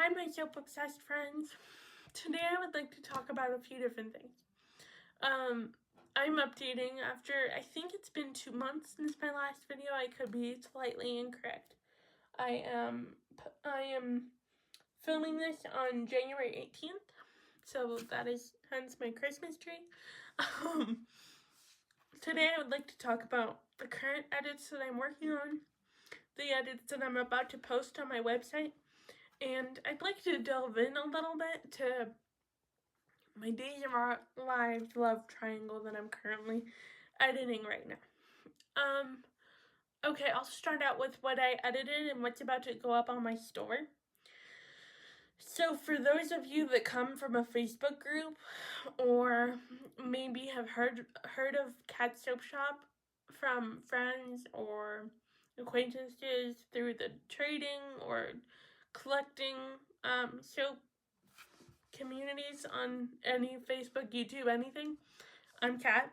Hi, my soap-obsessed friends. Today I would like to talk about a few different things. I'm updating after, I think it's been 2 months since my last video. I could be slightly incorrect. I am filming this on January 18th, so that is hence my Christmas tree. Today I would like to talk about the current edits that I'm working on, the edits that I'm about to post on my website, and I'd like to delve in a little bit to my Days of Our Lives love triangle that I'm currently editing right now. Okay, I'll start out with what I edited and what's about to go up on my store. So for those of you that come from a Facebook group or maybe have heard of Cat Soap Shop from friends or acquaintances through the trading or collecting soap communities on any Facebook, YouTube, anything, I'm Kat.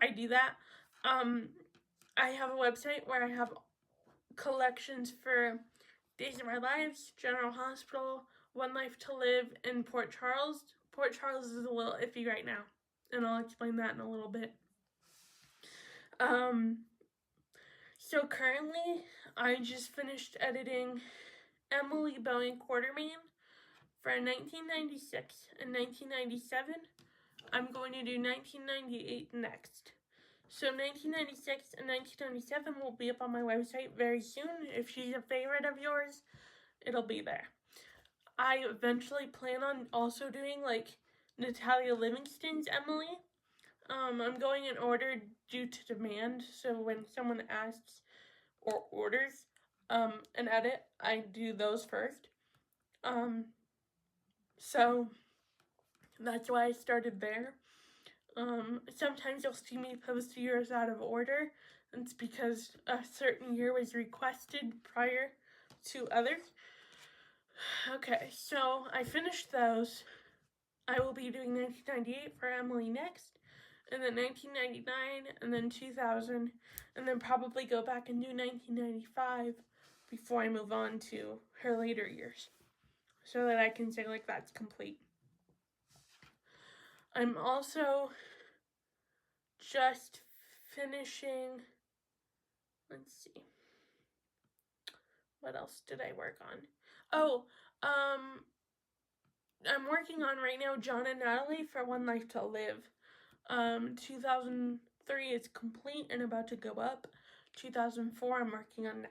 I do that. I have a website where I have collections for Days of Our Lives, General Hospital, One Life to Live, and Port Charles. Port Charles is a little iffy right now, and I'll explain that in a little bit. So currently, I just finished editing Emily Boeing Quartermain for 1996 and 1997. I'm going to do 1998 next. So 1996 and 1997 will be up on my website very soon. If she's a favorite of yours, it'll be there. I eventually plan on also doing like Natalia Livingston's Emily. I'm going in order due to demand. So when someone asks or orders an edit, I do those first. So that's why I started there. Sometimes you'll see me post years out of order. It's because a certain year was requested prior to others. Okay, so I finished those. I will be doing 1998 for Emily next, and then 1999, and then 2000, and then probably go back and do 1995 before I move on to her later years, so that I can say, like, that's complete. I'm also just finishing, let's see, what else did I work on? Oh, I'm working on right now John and Natalie for One Life to Live. 2003 is complete and about to go up. 2004 I'm working on now,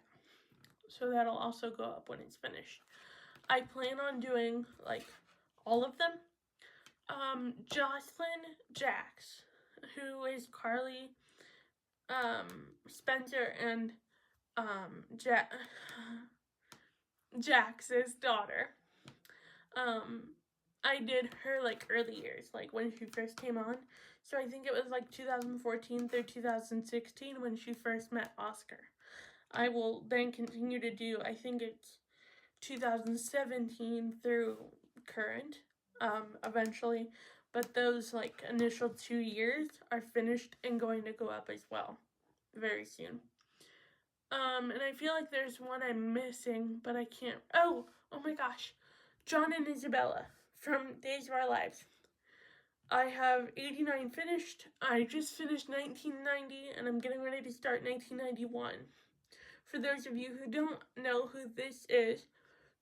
so that'll also go up when it's finished. I plan on doing like all of them. Jocelyn Jax, who is Carly, Spencer, and Jax's daughter. I did her like early years, like when she first came on. So I think it was like 2014 through 2016 when she first met Oscar. I will then continue to do, I think it's 2017 through current, eventually. But those like initial 2 years are finished and going to go up as well very soon. And I feel like there's one I'm missing, but I can't. Oh my gosh. John and Isabella from Days of Our Lives. I have 89 finished. I just finished 1990, and I'm getting ready to start 1991. For those of you who don't know who this is,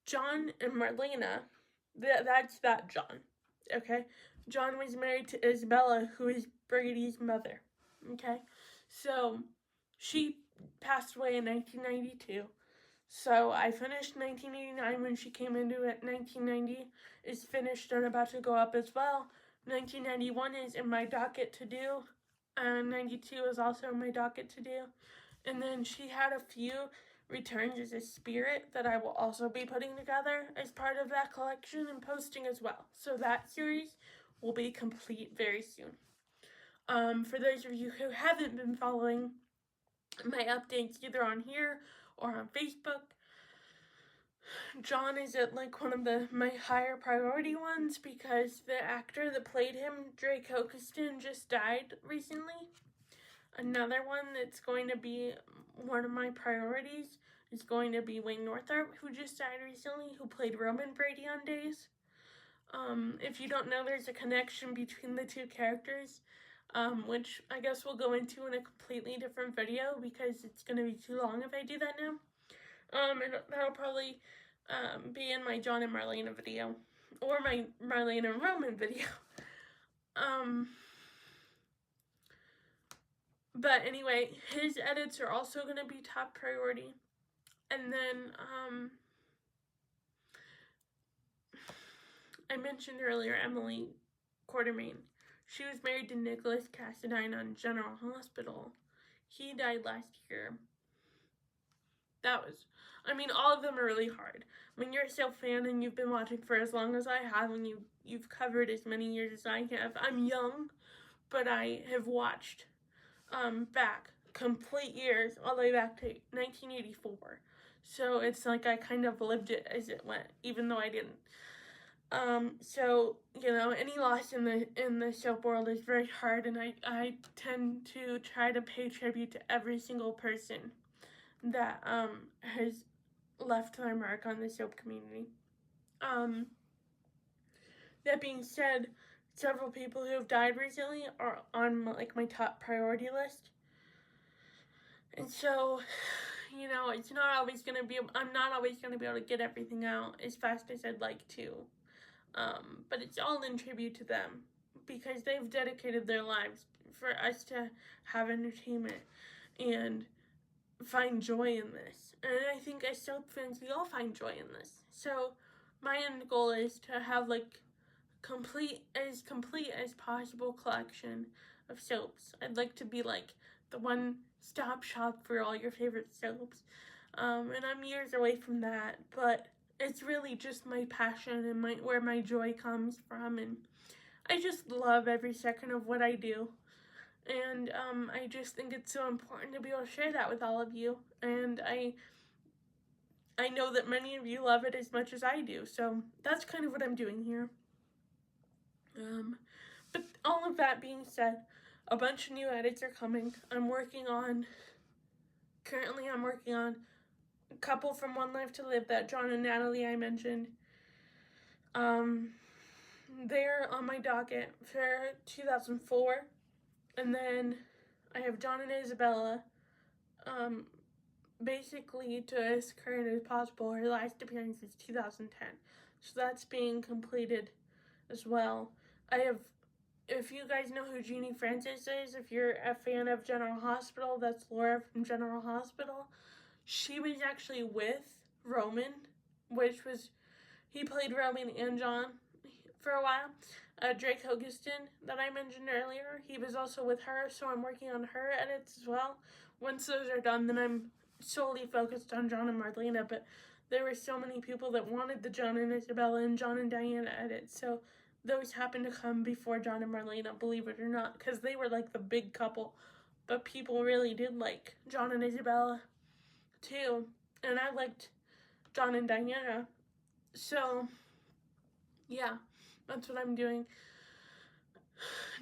John and Marlena, that's that John, okay? John was married to Isabella, who is Brady's mother, okay? So, she passed away in 1992. So I finished 1989 when she came into it. 1990 is finished and about to go up as well. 1991 is in my docket to do. 92 is also in my docket to do. And then she had a few returns as a spirit that I will also be putting together as part of that collection and posting as well. So that series will be complete very soon. For those of you who haven't been following my updates either on here or on Facebook, John is at like one of my higher priority ones because the actor that played him, Drake Hokeston, just died recently. Another one that's going to be one of my priorities is going to be Wayne Northrop, who just died recently, who played Roman Brady on Days. If you don't know, there's a connection between the two characters, which I guess we'll go into in a completely different video because it's going to be too long if I do that now. And that'll probably be in my John and Marlena video, or my Marlena and Roman video. But anyway, his edits are also going to be top priority. And then, I mentioned earlier Emily Quartermain. She was married to Nicholas Cassadine on General Hospital. He died last year. All of them are really hard. When you're a soap fan and you've been watching for as long as I have, and you've covered as many years as I have. I'm young, but I have watched back complete years all the way back to 1984. So it's like I kind of lived it as it went, even though I didn't. So, any loss in the soap world is very hard, and I tend to try to pay tribute to every single person that has left their mark on the soap community. That being said, several people who have died recently are on my top priority list. And so, it's not always going to be, I'm not always going to be able to get everything out as fast as I'd like to. But it's all in tribute to them because they've dedicated their lives for us to have entertainment and find joy in this. And I think as soap fans, we all find joy in this. So my end goal is to have complete as possible collection of soaps. I'd like to be the one-stop shop for all your favorite soaps. And I'm years away from that, but it's really just my passion and where my joy comes from, and I just love every second of what I do. And I just think it's so important to be able to share that with all of you. And I know that many of you love it as much as I do. So that's kind of what I'm doing here. But all of that being said, a bunch of new edits are coming. Currently I'm working on a couple from One Life to Live that John and Natalie I mentioned. They're on my docket for 2004. And then I have John and Isabella, basically to as current as possible. Her last appearance is 2010. So that's being completed as well. If you guys know who Jeannie Francis is, if you're a fan of General Hospital, that's Laura from General Hospital. She was actually with Roman, he played Roman and John for a while. Drake Hogiston, that I mentioned earlier, he was also with her, so I'm working on her edits as well. Once those are done, then I'm solely focused on John and Marlena, but there were so many people that wanted the John and Isabella and John and Diana edits, so those happened to come before John and Marlena, believe it or not, because they were the big couple, but people really did like John and Isabella too, and I liked John and Diana, so yeah, that's what I'm doing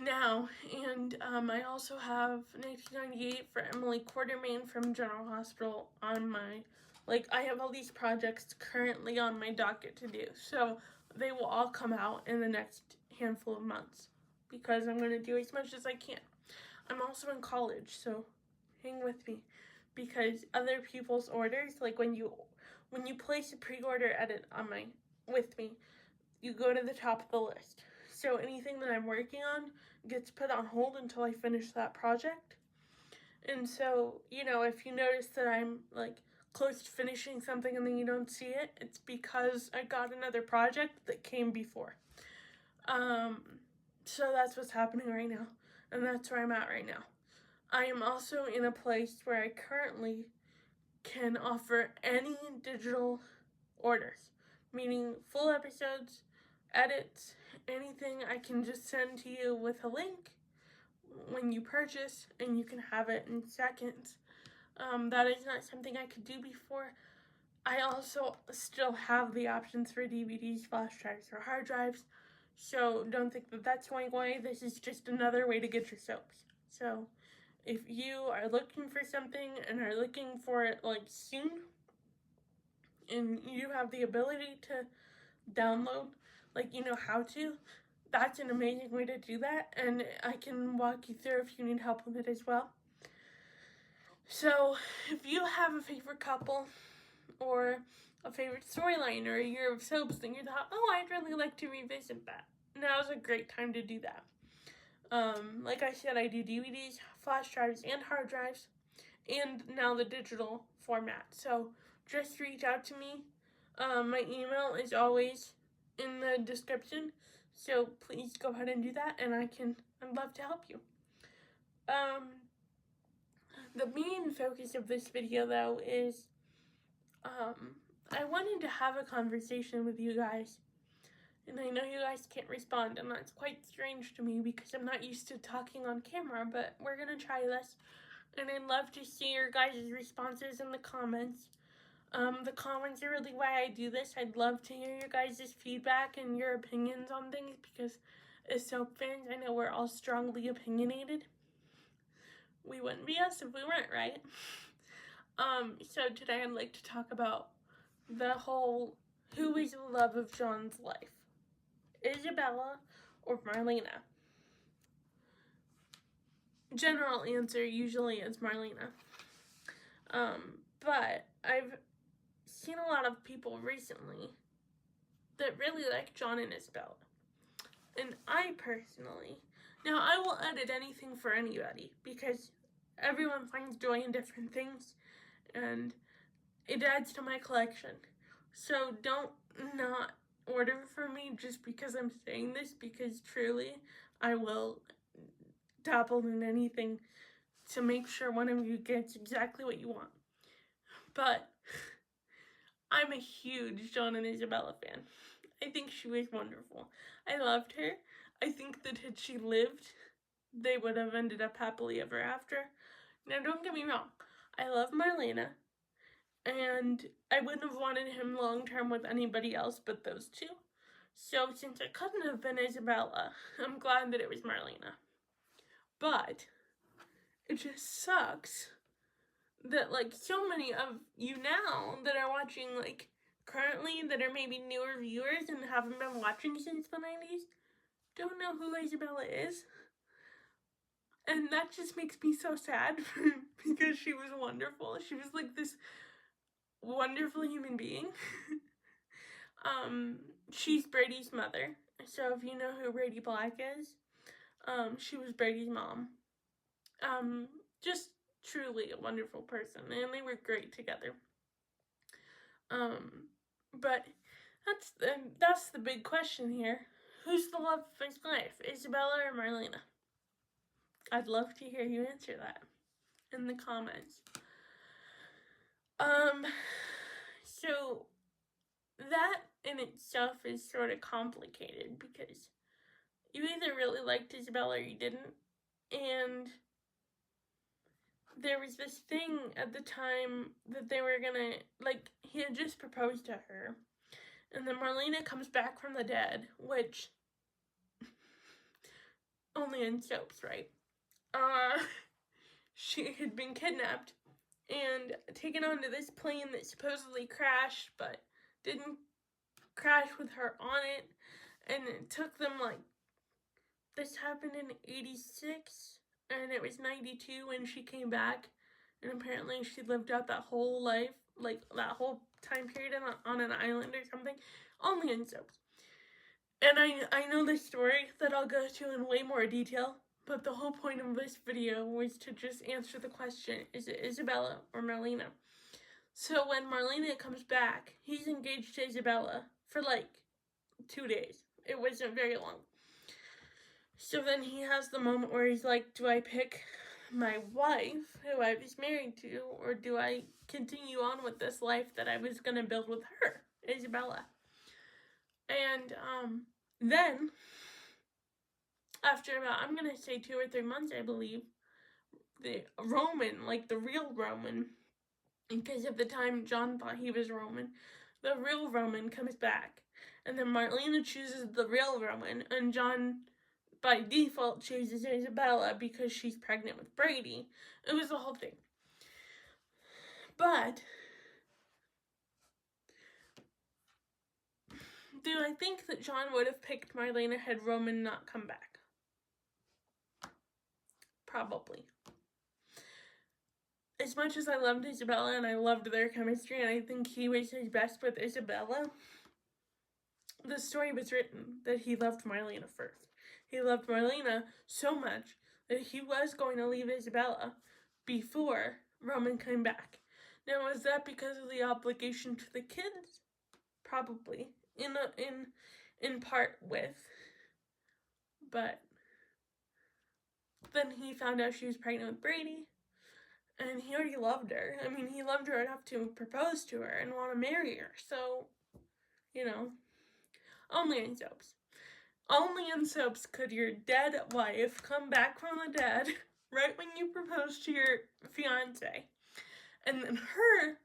now. And I also have 1998 for Emily Quartermain from General Hospital on my, I have all these projects currently on my docket to do, so they will all come out in the next handful of months because I'm going to do as much as I can. I'm also in college, so hang with me, because other people's orders, when you place a pre-order edit with me, you go to the top of the list. So anything that I'm working on gets put on hold until I finish that project. And so, if you notice that I'm close to finishing something and then you don't see it, it's because I got another project that came before. So that's what's happening right now, and that's where I'm at right now. I am also in a place where I currently can offer any digital orders, meaning full episodes, edits, anything I can just send to you with a link when you purchase, and you can have it in seconds. That is not something I could do before. I also still have the options for DVDs, flash drives, or hard drives, so don't think that that's going away. This is just another way to get your soaps. So if you are looking for something and are looking for it soon, and you have the ability to download, like, you know how to, that's an amazing way to do that, and I can walk you through if you need help with it as well. So, if you have a favorite couple, or a favorite storyline, or a year of soaps, and you thought, oh, I'd really like to revisit that, now's a great time to do that. Like I said, I do DVDs, flash drives, and hard drives, and now the digital format. So just reach out to me. My email is always in the description, so please go ahead and do that, and I'd love to help you. The main focus of this video, though, is I wanted to have a conversation with you guys. And I know you guys can't respond, and that's quite strange to me because I'm not used to talking on camera, but we're gonna try this. And I'd love to see your guys' responses in the comments. The comments are really why I do this. I'd love to hear your guys' feedback and your opinions on things because as soap fans, I know we're all strongly opinionated. We wouldn't be us if we weren't, right? So today I'd like to talk about the whole who is the love of John's life, Isabella or Marlena. General answer usually is Marlena. But I've seen a lot of people recently that really like John and Isabella. And I personally, now I will edit anything for anybody because everyone finds joy in different things and it adds to my collection. So don't not order from me just because I'm saying this, because truly I will dabble in anything to make sure one of you gets exactly what you want. But I'm a huge John and Isabella fan. I think she was wonderful. I loved her. I think that had she lived, they would have ended up happily ever after. Now don't get me wrong, I love Marlena, and I wouldn't have wanted him long term with anybody else but those two. So since it couldn't have been Isabella, I'm glad that it was Marlena. But it just sucks that like so many of you now that are watching like currently that are maybe newer viewers and haven't been watching since the 90s don't know who Isabella is. And that just makes me so sad because she was wonderful. She was like this wonderful human being. She's Brady's mother. So if you know who Brady Black is, she was Brady's mom. Just truly a wonderful person, and they were great together. But that's the big question here. Who's the love of his life, Isabella or Marlena? I'd love to hear you answer that in the comments. So that in itself is sort of complicated because you either really liked Isabella or you didn't, and there was this thing at the time that they were gonna, like, he had just proposed to her, and then Marlena comes back from the dead, which, only in soaps, right? She had been kidnapped and taken onto this plane that supposedly crashed, but didn't crash with her on it, and it took them, like, this happened in 86, and it was 92 when she came back, and apparently she lived out that whole life, like, that whole time period on an island or something, only in soaps. And I know the story that I'll go to in way more detail, but the whole point of this video was to just answer the question, is it Isabella or Marlena? So when Marlena comes back, he's engaged to Isabella for like 2 days. It wasn't very long. So then he has the moment where he's like, do I pick my wife, who I was married to, or do I continue on with this life that I was going to build with her, Isabella? And then, after about, I'm going to say 2 or 3 months, I believe, the Roman, like the real Roman, because at the time John thought he was Roman, the real Roman comes back. And then Marlena chooses the real Roman, and John, by default, chooses Isabella because she's pregnant with Brady. It was the whole thing. But Do I think that John would have picked Marlena had Roman not come back? Probably. As much as I loved Isabella and I loved their chemistry and I think he was his best with Isabella, the story was written that he loved Marlena first. He loved Marlena so much that he was going to leave Isabella before Roman came back. Now, is that because of the obligation to the kids? Probably. In part with. But then he found out she was pregnant with Brady. And he already loved her. I mean, he loved her enough to propose to her and want to marry her. So, only in soaps. Only in soaps could your dead wife come back from the dead right when you propose to your fiance. And then her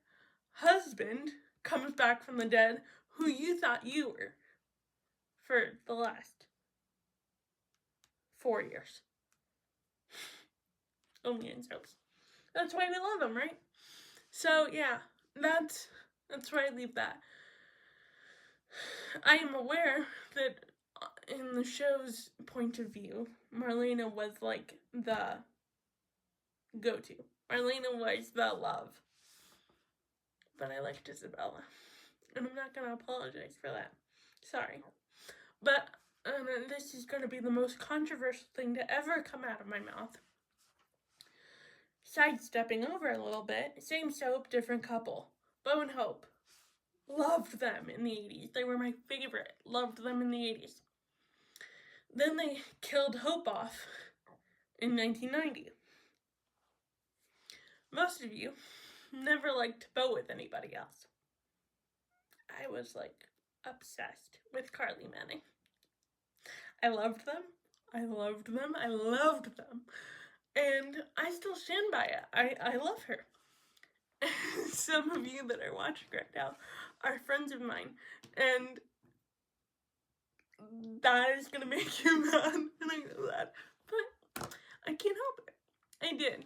husband comes back from the dead who you thought you were for the last 4 years. Only in soaps. That's why we love them, right? So, yeah, that's where I leave that. I am aware that in the show's point of view, Marlena was like the go-to. Marlena was the love. But I liked Isabella. And I'm not going to apologize for that. Sorry. But this is going to be the most controversial thing to ever come out of my mouth. Sidestepping over a little bit, same soap, different couple. Bo and Hope. Loved them in the 80s. They were my favorite. Loved them in the 80s. Then they killed Hope off in 1990. Most of you never liked Bo with anybody else. I was obsessed with Carly Manning. I loved them. I loved them. I loved them. And I still stand by it. I love her. Some of you that are watching right now are friends of mine. And that is going to make you mad. And I know that. But I can't help it. I did.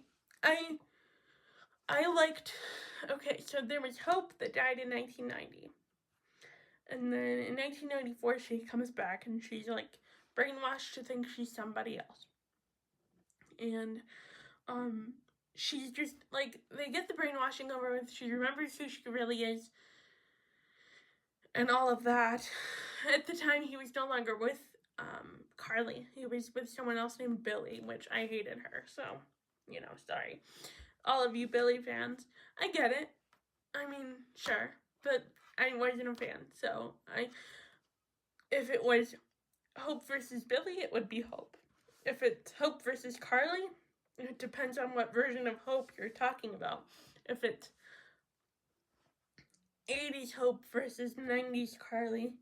I liked... Okay, so there was Hope that died in 1990. And then in 1994, she comes back and she's brainwashed to think she's somebody else. And she's just they get the brainwashing over with. She remembers who she really is and all of that. At the time, he was no longer with Carly. He was with someone else named Billy, which I hated her. So, sorry. All of you Billy fans, I get it. I mean, sure, but I wasn't a fan. So if it was Hope versus Billy, it would be Hope. If it's Hope versus Carly, it depends on what version of Hope you're talking about. If it's 80s Hope versus 90s Carly,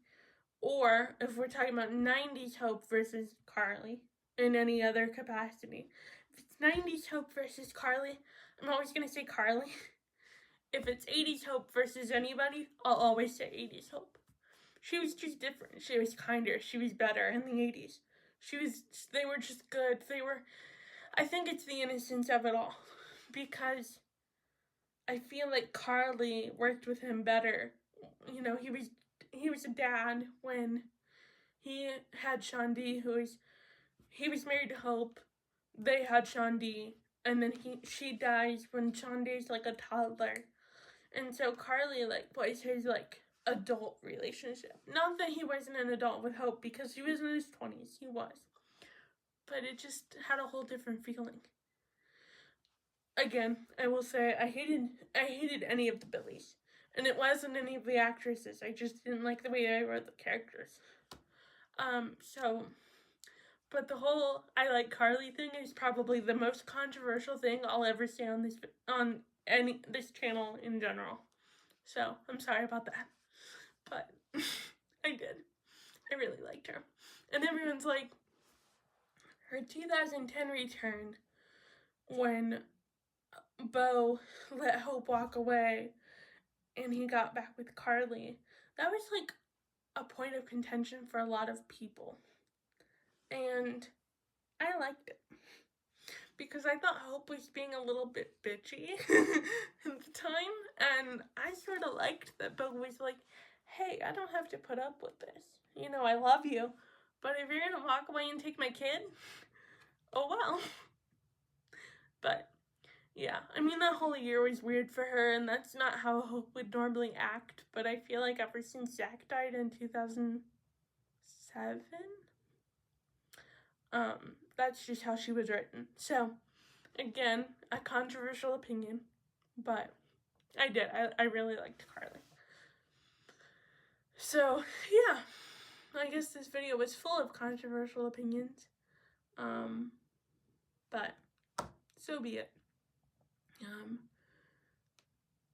or if we're talking about 90s Hope versus Carly in any other capacity. If it's 90s Hope versus Carly, I'm always going to say Carly. If it's 80s Hope versus anybody, I'll always say 80s Hope. She was just different. She was kinder. She was better in the 80s. They were just good. I think it's the innocence of it all. Because I feel like Carly worked with him better. He was a dad when he had Sean D, he was married to Hope. They had Sean D, and then she dies when Sean D's a toddler. And so Carly was his adult relationship. Not that he wasn't an adult with Hope, because he was in his 20s. He was. But it just had a whole different feeling. Again, I will say I hated any of the Billies. And it wasn't any of the actresses. I just didn't like the way they wrote the characters. But the whole I like Carly thing is probably the most controversial thing I'll ever say on this channel in general. So, I'm sorry about that. But I did. I really liked her. And everyone's like, her 2010 return when Bo let Hope walk away and he got back with Carly, that was a point of contention for a lot of people. And I liked it. Because I thought Hope was being a little bit bitchy at the time. And I sort of liked that Bo was hey, I don't have to put up with this. You know, I love you, but if you're gonna walk away and take my kid, oh well. But yeah, I mean, that whole year was weird for her, and that's not how Hope would normally act, but I feel like ever since Zach died in 2007, that's just how she was written. So, again, a controversial opinion, but I really liked Carly. So, yeah, I guess this video was full of controversial opinions, but so be it.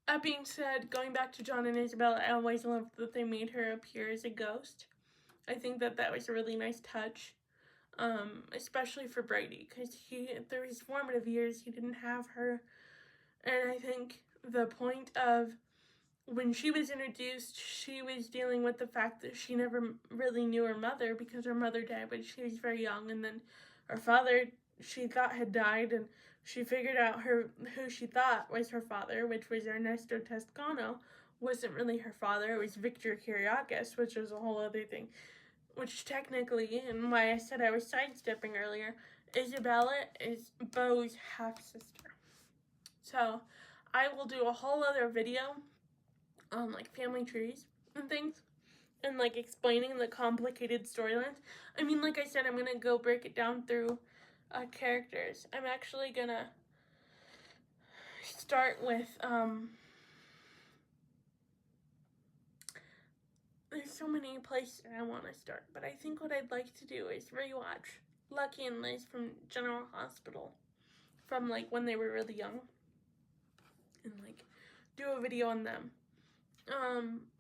That being said, going back to John and Isabella, I always loved that they made her appear as a ghost. I think that was a really nice touch, especially for Brady, because through his formative years, he didn't have her. And I think the point of when she was introduced, she was dealing with the fact that she never really knew her mother because her mother died when she was very young, and then her father, she thought, had died, and she figured out who she thought was her father, which was Ernesto Toscano, wasn't really her father. It was Victor Kiriakis, which was a whole other thing. Which technically, and why I said I was sidestepping earlier, Isabella is Beau's half-sister. So, I will do a whole other video on, like, family trees and things, and, like, explaining the complicated storylines. I mean, like I said, I'm gonna go break it down through characters. I'm actually gonna start with, there's so many places I want to start, but I think what I'd like to do is rewatch Lucky and Liz from General Hospital from, like, when they were really young, and, like, do a video on them.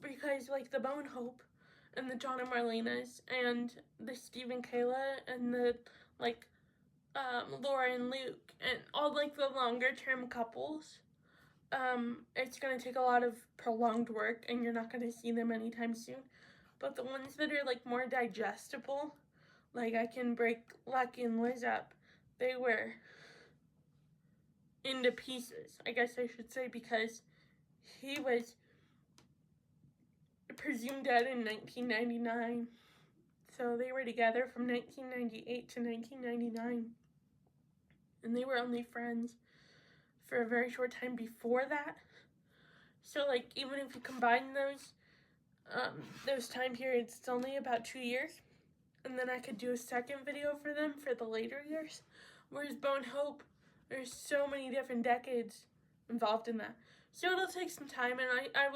Because, like, the Bo and Hope, and the John and Marlena's, and the Steve and Kayla, and the, like, Laura and Luke, and all, like, the longer term couples, it's gonna take a lot of prolonged work, and you're not gonna see them anytime soon. But the ones that are, like, more digestible, like, I can break Lucky and Liz up, they were into pieces, I guess I should say, because he was presumed dead in 1999. So they were together from 1998 to 1999. And they were only friends for a very short time before that. So, like, even if you combine those time periods, it's only about 2 years. And then I could do a second video for them for the later years. Whereas Bo and Hope, there's so many different decades involved in that. So it'll take some time, and I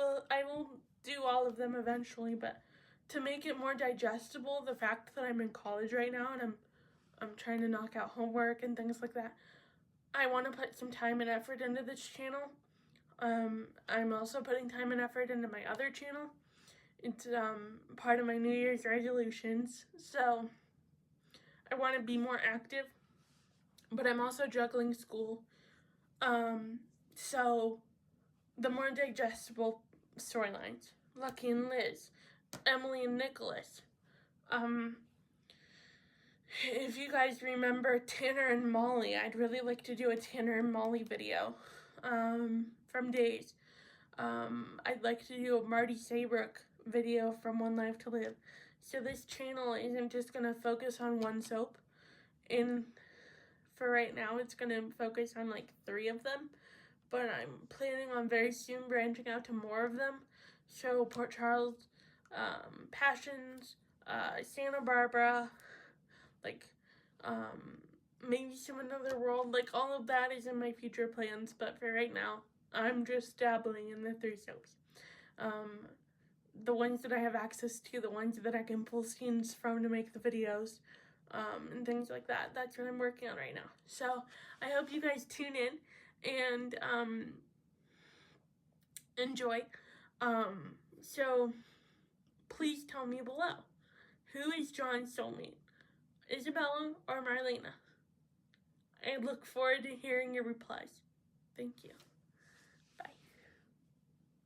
will do all of them eventually, but to make it more digestible, the fact that I'm in college right now and I'm trying to knock out homework and things like that, I want to put some time and effort into this channel. I'm also putting time and effort into my other channel. It's part of my New Year's resolutions, so I want to be more active, but I'm also juggling school. So the more digestible storylines, Lucky and Liz, Emily and Nicholas. If you guys remember Tanner and Molly, I'd really like to do a Tanner and Molly video from Days. I'd like to do a Marty Saybrook video from One Life to Live. So this channel isn't just going to focus on one soap. For right now, it's going to focus on, like, 3 of them. But I'm planning on very soon branching out to more of them. So Port Charles, Passions, Santa Barbara, like, maybe some Another World, like, all of that is in my future plans, but for right now, I'm just dabbling in the 3 soaps. The ones that I have access to, the ones that I can pull scenes from to make the videos, and things like that. That's what I'm working on right now. So, I hope you guys tune in and, enjoy. So, please tell me below, who is John's soulmate? Isabella or Marlena? I look forward to hearing your replies. Thank you.